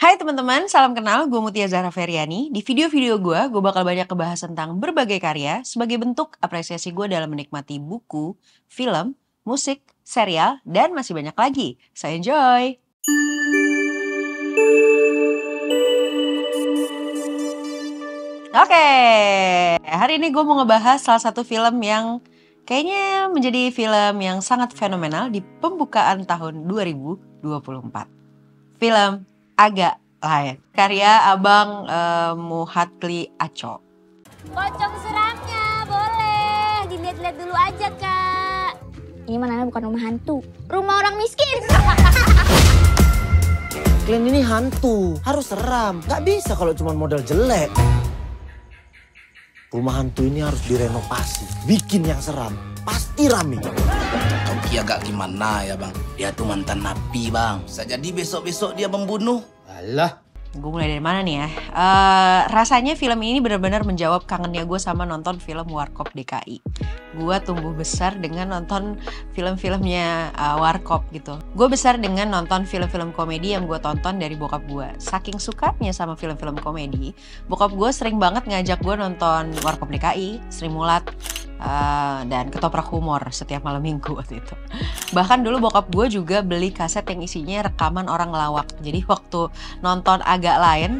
Hai teman-teman, salam kenal, gue Mutia Zahra Feryani. Di video-video gue bakal banyak ngebahas tentang berbagai karya sebagai bentuk apresiasi gue dalam menikmati buku, film, musik, serial, dan masih banyak lagi. So enjoy! Oke, hari ini gue mau ngebahas salah satu film yang kayaknya menjadi film yang sangat fenomenal di pembukaan tahun 2024. Film Agak Lain, karya Abang Muhatli Aco. Pocong suramnya, boleh. Dilihat-lihat dulu aja, Kak. Ini mana bukan rumah hantu, rumah orang miskin. Kalian ini hantu, harus seram. Gak bisa kalau cuma model jelek. Rumah hantu ini harus direnovasi, bikin yang seram. Pasti rame. Kau kira agak gimana ya bang? Dia tuh mantan napi bang. Bisa jadi besok-besok dia membunuh. Alah. Gue mulai dari mana nih ya? Rasanya film ini benar-benar menjawab kangennya gue sama nonton film Warkop DKI. Gue tumbuh besar dengan nonton film-filmnya Warkop gitu. Gue besar dengan nonton film-film komedi yang gue tonton dari bokap gue. Saking sukanya sama film-film komedi, bokap gue sering banget ngajak gue nonton Warkop DKI, Sri Mulat, dan Ketoprak Humor setiap malam minggu waktu itu. Bahkan dulu bokap gue juga beli kaset yang isinya rekaman orang ngelawak. Jadi waktu nonton Agak Lain,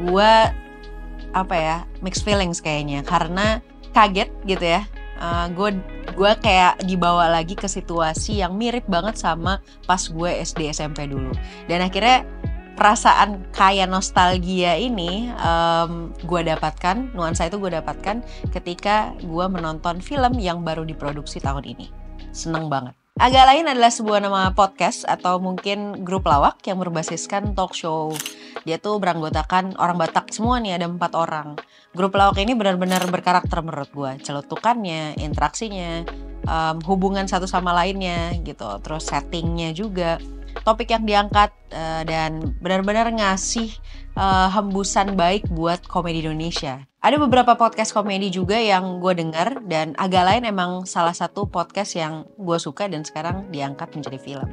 gue mixed feelings kayaknya, karena kaget gitu ya. Gue kayak dibawa lagi ke situasi yang mirip banget sama pas gue SD SMP dulu. Dan akhirnya perasaan kayak nostalgia ini gue dapatkan, nuansa itu gue dapatkan ketika gue menonton film yang baru diproduksi tahun ini. Seneng banget. Agak Lain adalah sebuah nama podcast atau mungkin grup lawak yang berbasiskan talk show. Dia tuh beranggotakan orang Batak semua nih, ada 4 orang. Grup lawak ini benar-benar berkarakter menurut gue. Celutukannya, interaksinya, hubungan satu sama lainnya gitu. Terus settingnya juga. Topik yang diangkat dan benar-benar ngasih hembusan baik buat komedi Indonesia. Ada beberapa podcast komedi juga yang gue dengar dan Agak Lain emang salah satu podcast yang gue suka dan sekarang diangkat menjadi film.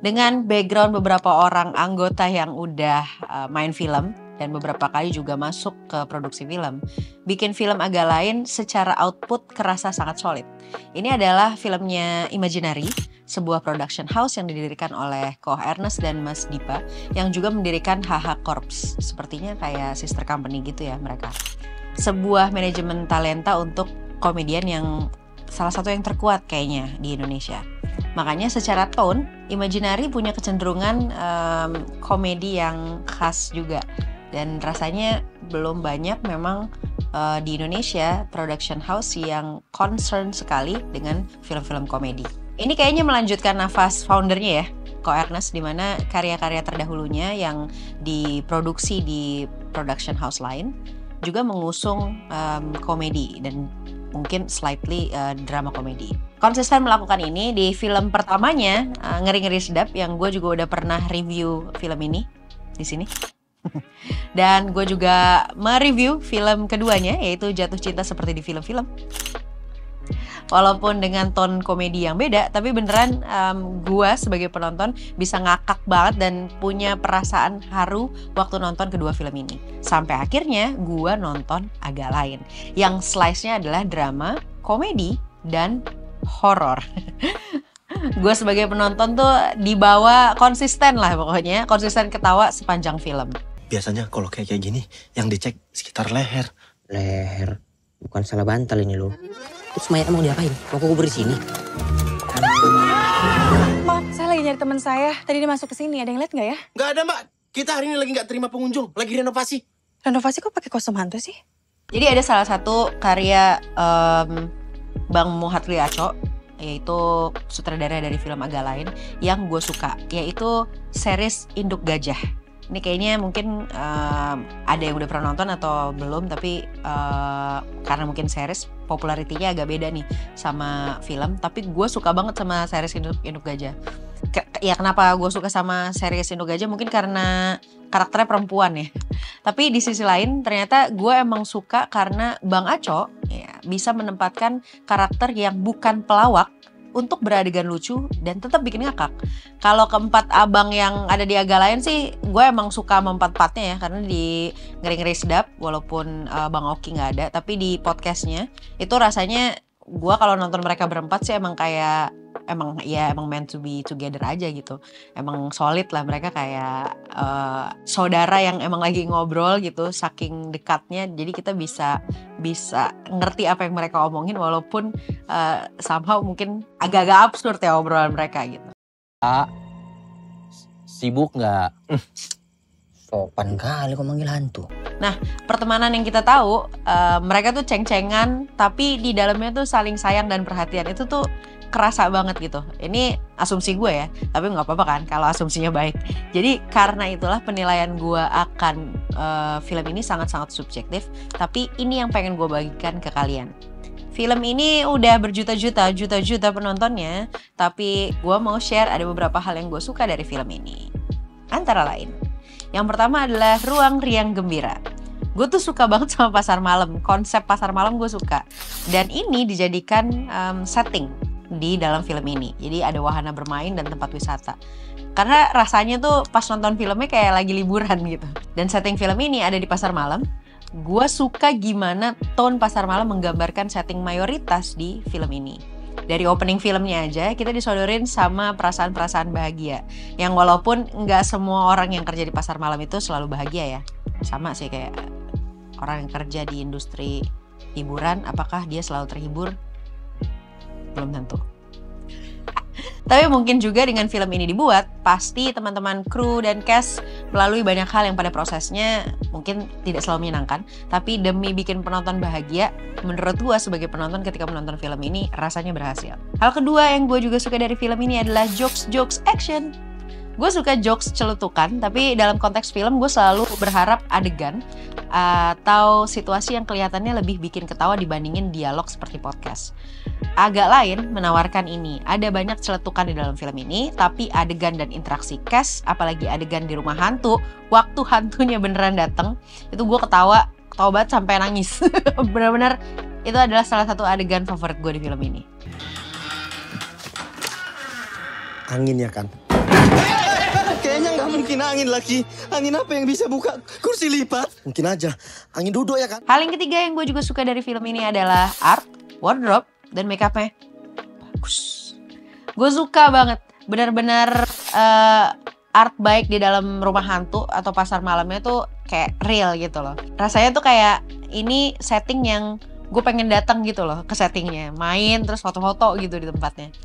Dengan background beberapa orang anggota yang udah main film dan beberapa kali juga masuk ke produksi film, bikin film Agak Lain secara output kerasa sangat solid. Ini adalah filmnya Imaginary, sebuah production house yang didirikan oleh Ko Ernest dan Mas Dipa, yang juga mendirikan HH Corps. Sepertinya kayak sister company gitu ya mereka. Sebuah manajemen talenta untuk komedian yang salah satu yang terkuat kayaknya di Indonesia. Makanya secara tone, Imaginary punya kecenderungan komedi yang khas juga. Dan rasanya belum banyak memang di Indonesia production house yang concern sekali dengan film-film komedi. Ini kayaknya melanjutkan nafas foundernya ya, Ko Ernest, di mana karya-karya terdahulunya yang diproduksi di production house lain juga mengusung komedi dan mungkin slightly drama komedi. Konsisten melakukan ini di film pertamanya, Ngeri-Ngeri Sedap, yang gue juga udah pernah review film ini di sini. Dan gue juga mereview film keduanya, yaitu Jatuh Cinta Seperti di Film-Film. Walaupun dengan tone komedi yang beda, tapi beneran gue sebagai penonton bisa ngakak banget dan punya perasaan haru waktu nonton kedua film ini. Sampai akhirnya gue nonton Agak Lain, yang slice-nya adalah drama, komedi, dan horor. Gue sebagai penonton tuh dibawa konsisten lah pokoknya, konsisten ketawa sepanjang film. Biasanya kalau kayak gini, yang dicek sekitar leher. Leher? Bukan salah bantal ini loh. Terus mayatnya mau diapain? Mau kubur di sini? Maaf, saya lagi nyari teman saya. Tadi dia masuk ke sini. Ada yang lihat nggak ya? Nggak ada mbak, kita hari ini lagi nggak terima pengunjung, lagi renovasi. Renovasi kok pakai kostum hantu sih? Jadi ada salah satu karya Bang Muhatli Aco, yaitu sutradara dari film Agak Lain, yang gue suka, yaitu series Induk Gajah. Ini kayaknya mungkin ada yang udah pernah nonton atau belum, tapi karena mungkin series popularitinya agak beda nih sama film. Tapi gue suka banget sama series Induk Gajah. Ya kenapa gue suka sama series Induk Gajah? Mungkin karena karakternya perempuan ya. Tapi di sisi lain ternyata gue emang suka karena Bang Aco ya, bisa menempatkan karakter yang bukan pelawak untuk beradegan lucu dan tetap bikin ngakak. Kalau keempat abang yang ada di Agak Lain sih, gue emang suka sama empat-empatnya ya, karena di Ngeri-Ngeri Sedap walaupun Bang Oki nggak ada, tapi di podcastnya itu rasanya gue kalau nonton mereka berempat sih emang kayak emang meant to be together aja gitu. Emang solid lah, mereka kayak saudara yang emang lagi ngobrol gitu, saking dekatnya. Jadi kita bisa ngerti apa yang mereka omongin walaupun somehow mungkin agak-agak absurd ya obrolan mereka gitu. Sibuk nggak? Sopan kali kok manggil hantu. Nah, pertemanan yang kita tahu, mereka tuh ceng-cengan, tapi di dalamnya tuh saling sayang dan perhatian. Itu tuh kerasa banget gitu. Ini asumsi gue ya, tapi nggak apa-apa kan kalau asumsinya baik. Jadi karena itulah penilaian gue akan film ini sangat-sangat subjektif, tapi ini yang pengen gue bagikan ke kalian. Film ini udah juta-juta penontonnya, tapi gue mau share ada beberapa hal yang gue suka dari film ini. Antara lain, yang pertama adalah ruang riang gembira. Gue tuh suka banget sama pasar malam, konsep pasar malam gue suka. Dan ini dijadikan setting di dalam film ini. Jadi ada wahana bermain dan tempat wisata. Karena rasanya tuh pas nonton filmnya kayak lagi liburan gitu. Dan setting film ini ada di pasar malam. Gue suka gimana tone pasar malam menggambarkan setting mayoritas di film ini. Dari opening filmnya aja kita disodorin sama perasaan-perasaan bahagia. Yang walaupun nggak semua orang yang kerja di pasar malam itu selalu bahagia ya. Sama sih kayak orang yang kerja di industri hiburan, apakah dia selalu terhibur? Belum tentu. Tapi mungkin juga dengan film ini dibuat, pasti teman-teman kru dan cast melalui banyak hal yang pada prosesnya mungkin tidak selalu menyenangkan, tapi demi bikin penonton bahagia, menurut gue sebagai penonton ketika menonton film ini rasanya berhasil. Hal kedua yang gue juga suka dari film ini adalah jokes action. Gue suka jokes celutukan, tapi dalam konteks film gue selalu berharap adegan atau situasi yang kelihatannya lebih bikin ketawa dibandingin dialog seperti podcast. Agak Lain menawarkan ini. Ada banyak celetukan di dalam film ini, tapi adegan dan interaksi cast, apalagi adegan di rumah hantu, waktu hantunya beneran dateng, itu gue ketawa banget sampai nangis. Bener-bener itu adalah salah satu adegan favorit gue di film ini. Angin ya kan? Kayaknya nggak mungkin angin lagi. Angin apa yang bisa buka kursi lipat? Mungkin aja angin duduk ya kan? Hal yang ketiga yang gue juga suka dari film ini adalah art, wardrobe, dan make-up-nya. Bagus. Gue suka banget. Benar-benar art baik di dalam rumah hantu atau pasar malamnya tuh kayak real gitu loh. Rasanya tuh kayak ini setting yang gue pengen datang gitu loh ke settingnya. Main terus foto-foto gitu di tempatnya.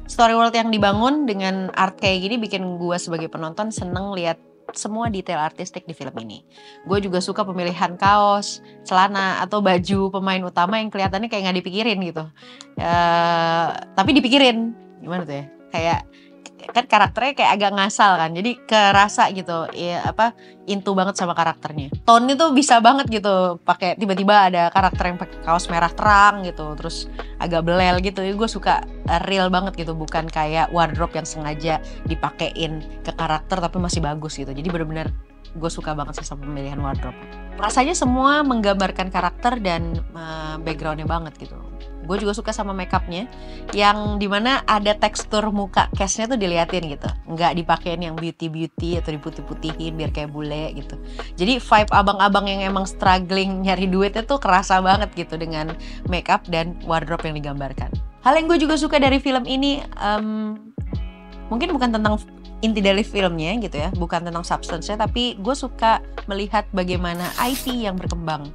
Story world yang dibangun dengan art kayak gini bikin gue sebagai penonton seneng lihat semua detail artistik di film ini. Gue juga suka pemilihan kaos, celana, atau baju pemain utama yang kelihatannya kayak nggak dipikirin gitu. Tapi dipikirin, gimana tuh ya? Kayak kan karakternya kayak agak ngasal kan, jadi kerasa gitu, ya into banget sama karakternya. Tone itu bisa banget gitu, pakai tiba-tiba ada karakter yang pakai kaos merah terang gitu, terus agak belel gitu. Jadi gue suka real banget gitu, bukan kayak wardrobe yang sengaja dipakein ke karakter tapi masih bagus gitu. Jadi benar-benar gue suka banget sih sama pemilihan wardrobe. Rasanya semua menggambarkan karakter dan backgroundnya banget gitu. Gue juga suka sama makeupnya yang dimana ada tekstur muka castnya tuh diliatin gitu, nggak dipakein yang beauty atau diputih-putihin biar kayak bule gitu. Jadi vibe abang-abang yang emang struggling nyari duitnya tuh kerasa banget gitu dengan makeup dan wardrobe yang digambarkan. Hal yang gue juga suka dari film ini mungkin bukan tentang inti dari filmnya gitu ya, bukan tentang substance-nya, tapi gue suka melihat bagaimana IP yang berkembang.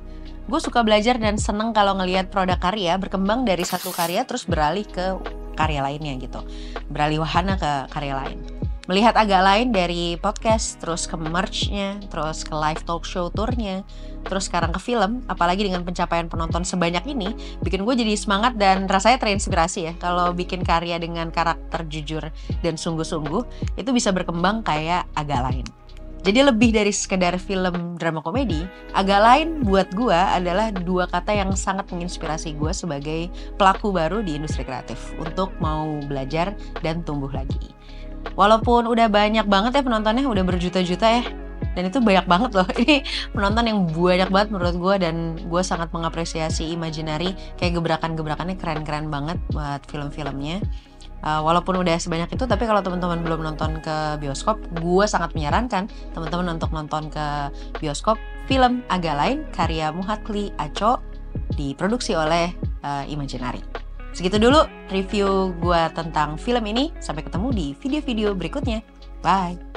Gue suka belajar dan seneng kalau ngelihat produk karya berkembang dari satu karya terus beralih ke karya lainnya gitu. Beralih wahana ke karya lain. Melihat Agak Lain dari podcast, terus ke merch-nya, terus ke live talk show tournya, terus sekarang ke film, apalagi dengan pencapaian penonton sebanyak ini, bikin gue jadi semangat dan rasanya terinspirasi ya. Kalau bikin karya dengan karakter jujur dan sungguh-sungguh, itu bisa berkembang kayak Agak Lain. Jadi lebih dari sekedar film drama komedi, Agak Lain buat gue adalah dua kata yang sangat menginspirasi gue sebagai pelaku baru di industri kreatif untuk mau belajar dan tumbuh lagi. Walaupun udah banyak banget ya penontonnya, udah berjuta-juta ya, dan itu banyak banget loh. Ini penonton yang banyak banget menurut gue, dan gue sangat mengapresiasi Imaginary, kayak gebrakan-gebrakannya keren-keren banget buat film-filmnya. Walaupun udah sebanyak itu, tapi kalau teman-teman belum nonton ke bioskop, gue sangat menyarankan teman-teman untuk nonton ke bioskop film Agak Lain karya Muhatli Aco, diproduksi oleh Imaginary. Segitu dulu review gue tentang film ini. Sampai ketemu di video-video berikutnya. Bye!